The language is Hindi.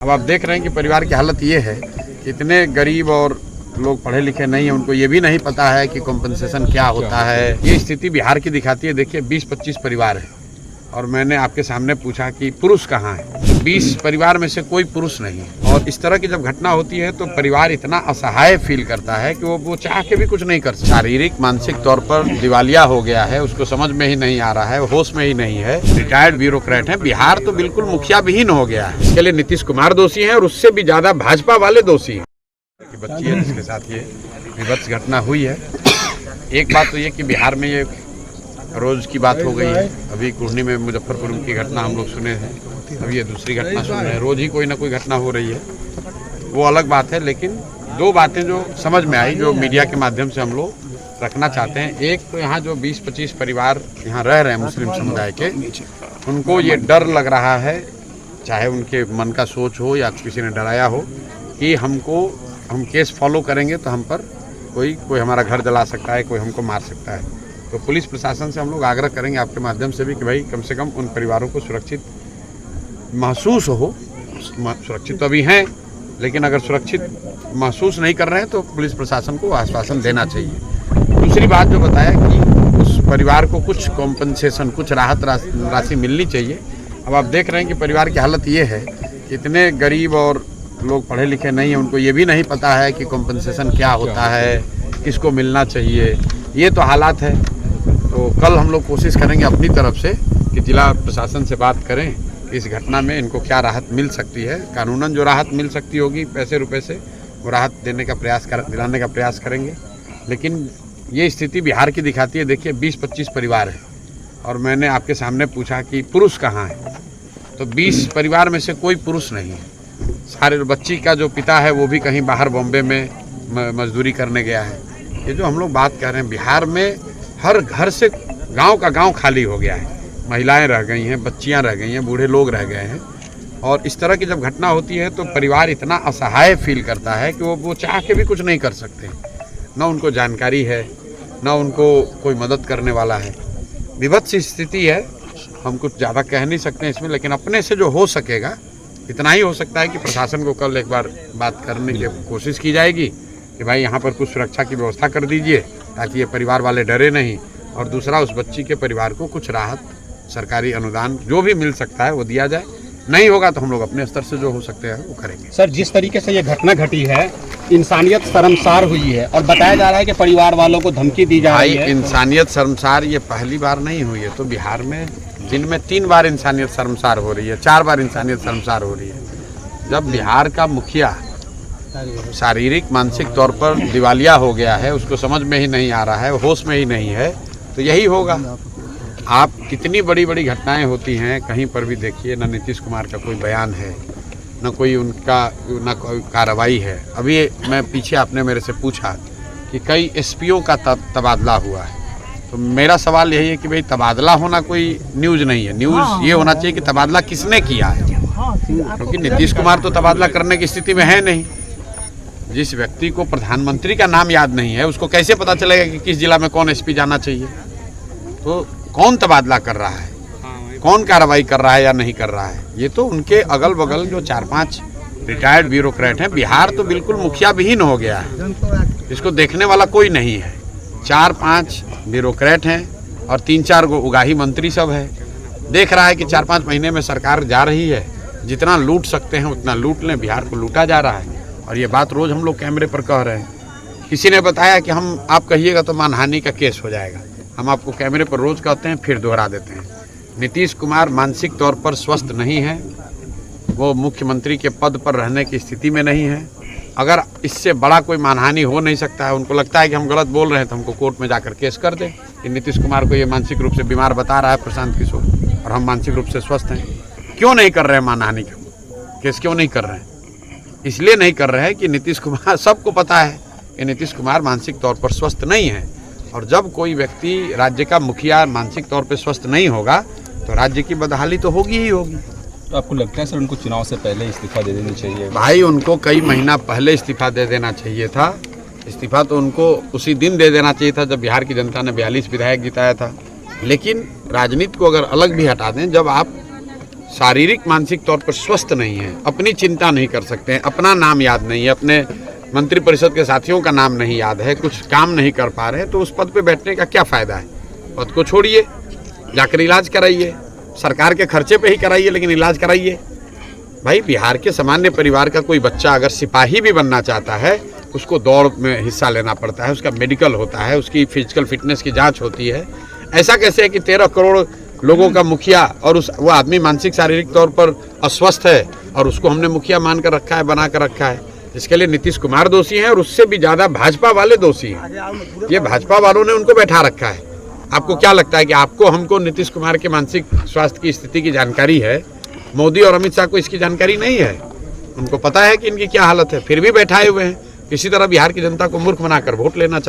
अब आप देख रहे हैं कि परिवार की हालत ये है कि इतने गरीब और लोग पढ़े लिखे नहीं हैं, उनको ये भी नहीं पता है कि कॉम्पनसेशन क्या होता है। ये स्थिति बिहार की दिखाती है। देखिए 20-25 परिवार है और मैंने आपके सामने पूछा कि पुरुष कहाँ है, तो 20 परिवार में से कोई पुरुष नहीं है। और इस तरह की जब घटना होती है तो परिवार इतना असहाय फील करता है कि वो चाह के भी कुछ नहीं कर सकता। शारीरिक मानसिक तौर पर दिवालिया हो गया है, उसको समझ में ही नहीं आ रहा है, होश में ही नहीं है। रिटायर्ड ब्यूरोक्रेट है। बिहार तो बिल्कुल मुखिया विहीन हो गया है। इसके लिए नीतीश कुमार दोषी हैं और उससे भी ज्यादा भाजपा वाले दोषी हैं। बच्ची है जिसके साथ ये विभत्स घटना हुई है। एक बात तो ये कि बिहार में ये रोज की बात हो गई है। अभी कुर्नी में मुजफ्फरपुर की घटना हम लोग सुने हैं, अभी ये दूसरी घटना सुन रहे हैं। रोज ही कोई ना कोई घटना हो रही है, वो अलग बात है। लेकिन दो बातें जो समझ में आई, जो मीडिया के माध्यम से हम लोग रखना चाहते हैं। एक तो यहाँ जो 20-25 परिवार यहाँ रह रहे हैं मुस्लिम समुदाय के, उनको ये डर लग रहा है, चाहे उनके मन का सोच हो या किसी ने डराया हो, कि हम केस फॉलो करेंगे तो हम पर कोई हमारा घर जला सकता है, कोई हमको मार सकता है। तो पुलिस प्रशासन से हम लोग आग्रह करेंगे आपके माध्यम से भी कि भाई कम से कम उन परिवारों को सुरक्षित महसूस हो। सुरक्षित तो अभी हैं, लेकिन अगर सुरक्षित महसूस नहीं कर रहे हैं तो पुलिस प्रशासन को आश्वासन देना चाहिए। दूसरी बात जो बताया कि उस परिवार को कुछ कॉम्पनसेशन, कुछ राहत राशि मिलनी चाहिए। अब आप देख रहे हैं कि परिवार की हालत ये है कि इतने गरीब और लोग पढ़े लिखे नहीं हैं, उनको ये भी नहीं पता है कि कॉम्पनसेशन क्या होता है, किसको मिलना चाहिए। ये तो हालात है। तो कल हम लोग कोशिश करेंगे अपनी तरफ से कि जिला प्रशासन से बात करें कि इस घटना में इनको क्या राहत मिल सकती है। कानूनन जो राहत मिल सकती होगी पैसे रुपए से, वो राहत दिलाने का प्रयास करेंगे। लेकिन ये स्थिति बिहार की दिखाती है। देखिए 20-25 परिवार है और मैंने आपके सामने पूछा कि पुरुष कहाँ है, तो 20 परिवार में से कोई पुरुष नहीं है। सारे बच्ची का जो पिता है वो भी कहीं बाहर बॉम्बे में मजदूरी करने गया है। ये जो हम लोग बात कर रहे हैं, बिहार में हर घर से गांव का गांव खाली हो गया है। महिलाएं रह गई हैं, बच्चियां रह गई हैं, बूढ़े लोग रह गए हैं। और इस तरह की जब घटना होती है तो परिवार इतना असहाय फील करता है कि वो चाह के भी कुछ नहीं कर सकते। न उनको जानकारी है, न उनको कोई मदद करने वाला है। विभत्स स्थिति है। हम कुछ ज़्यादा कह नहीं सकते हैं इसमें, लेकिन अपने से जो हो सकेगा इतना ही हो सकता है कि प्रशासन को कल एक बार बात करने की कोशिश की जाएगी कि भाई यहाँ पर कुछ सुरक्षा की व्यवस्था कर दीजिए ताकि ये परिवार वाले डरे नहीं। और दूसरा, उस बच्ची के परिवार को कुछ राहत, सरकारी अनुदान जो भी मिल सकता है वो दिया जाए। नहीं होगा तो हम लोग अपने स्तर से जो हो सकते हैं वो करेंगे। सर, जिस तरीके से ये घटना घटी है, इंसानियत शर्मसार हुई है और बताया जा रहा है कि परिवार वालों को धमकी दी जा रही है। इंसानियत शर्मसार ये पहली बार नहीं हुई है। तो बिहार में दिन में 3 बार इंसानियत शर्मसार हो रही है, 4 बार इंसानियत शर्मसार हो रही है। जब बिहार का मुखिया शारीरिक मानसिक तौर पर दिवालिया हो गया है, उसको समझ में ही नहीं आ रहा है, होश में ही नहीं है, तो यही होगा। आप कितनी बड़ी बड़ी घटनाएं होती हैं, कहीं पर भी देखिए न नीतीश कुमार का कोई बयान है, न कोई उनका न कोई कार्रवाई है। अभी मैं पीछे आपने मेरे से पूछा कि कई एसपीओ का तबादला हुआ है, तो मेरा सवाल यही है कि भाई तबादला होना कोई न्यूज़ नहीं है। न्यूज़ ये होना चाहिए कि तबादला किसने किया है, क्योंकि नीतीश कुमार तो तबादला करने की स्थिति में है नहीं। जिस व्यक्ति को प्रधानमंत्री का नाम याद नहीं है, उसको कैसे पता चलेगा कि किस जिला में कौन एसपी जाना चाहिए। तो कौन तबादला कर रहा है, कौन कार्रवाई कर रहा है या नहीं कर रहा है, ये तो उनके अगल बगल जो 4-5 रिटायर्ड ब्यूरोक्रेट हैं। बिहार तो बिल्कुल मुखिया विहीन हो गया है, इसको देखने वाला कोई नहीं है। 4-5 ब्यूरोक्रेट हैं और 3-4 गो उगाही मंत्री सब है। देख रहा है कि 4-5 महीने में सरकार जा रही है, जितना लूट सकते हैं उतना लूट लें। बिहार को लूटा जा रहा है और ये बात रोज़ हम लोग कैमरे पर कह रहे हैं। किसी ने बताया कि आप कहिएगा तो मानहानि का केस हो जाएगा। हम आपको कैमरे पर रोज़ कहते हैं, फिर दोहरा देते हैं। नीतीश कुमार मानसिक तौर पर स्वस्थ नहीं है, वो मुख्यमंत्री के पद पर रहने की स्थिति में नहीं है। अगर इससे बड़ा कोई मानहानि हो नहीं सकता है, उनको लगता है कि हम गलत बोल रहे हैं तो हमको कोर्ट में जाकर केस कर दें कि नीतीश कुमार को ये मानसिक रूप से बीमार बता रहा है प्रशांत किशोर, और हम मानसिक रूप से स्वस्थ हैं। क्यों नहीं कर रहे हैं मानहानि का केस, क्यों नहीं कर रहे हैं? इसलिए नहीं कर रहे हैं कि नीतीश कुमार, सबको पता है कि नीतीश कुमार मानसिक तौर पर स्वस्थ नहीं है। और जब कोई व्यक्ति राज्य का मुखिया मानसिक तौर पर स्वस्थ नहीं होगा तो राज्य की बदहाली तो होगी ही होगी। तो आपको लगता है सर उनको चुनाव से पहले इस्तीफा दे देनी चाहिए? भाई उनको कई महीना पहले इस्तीफा दे देना चाहिए था। इस्तीफा तो उनको उसी दिन दे देना चाहिए था जब बिहार की जनता ने 42 विधायक जिताया था। लेकिन राजनीति को अगर अलग भी हटा दें, जब आप शारीरिक मानसिक तौर पर स्वस्थ नहीं है, अपनी चिंता नहीं कर सकते हैं, अपना नाम याद नहीं है, अपने मंत्रिपरिषद के साथियों का नाम नहीं याद है, कुछ काम नहीं कर पा रहे हैं, तो उस पद पे बैठने का क्या फ़ायदा है? पद को छोड़िए, जाकर इलाज कराइए, सरकार के खर्चे पे ही कराइए, लेकिन इलाज कराइए। भाई, बिहार के सामान्य परिवार का कोई बच्चा अगर सिपाही भी बनना चाहता है, उसको दौड़ में हिस्सा लेना पड़ता है, उसका मेडिकल होता है, उसकी फिजिकल फिटनेस की जांच होती है। ऐसा कैसे है कि 13 करोड़ लोगों का मुखिया और वो आदमी मानसिक शारीरिक तौर पर अस्वस्थ है और उसको हमने मुखिया मान कर रखा है, बना कर रखा है? इसके लिए नीतीश कुमार दोषी हैं और उससे भी ज़्यादा भाजपा वाले दोषी हैं। ये भाजपा वालों ने उनको बैठा रखा है। आपको क्या लगता है कि आपको हमको नीतीश कुमार के मानसिक स्वास्थ्य की स्थिति की जानकारी है? मोदी और अमित शाह को इसकी जानकारी नहीं है। उनको पता है कि इनकी क्या हालत है, फिर भी बैठाए हुए हैं। किसी तरह बिहार की जनता को मूर्ख बनाकर वोट लेना चाहते हैं।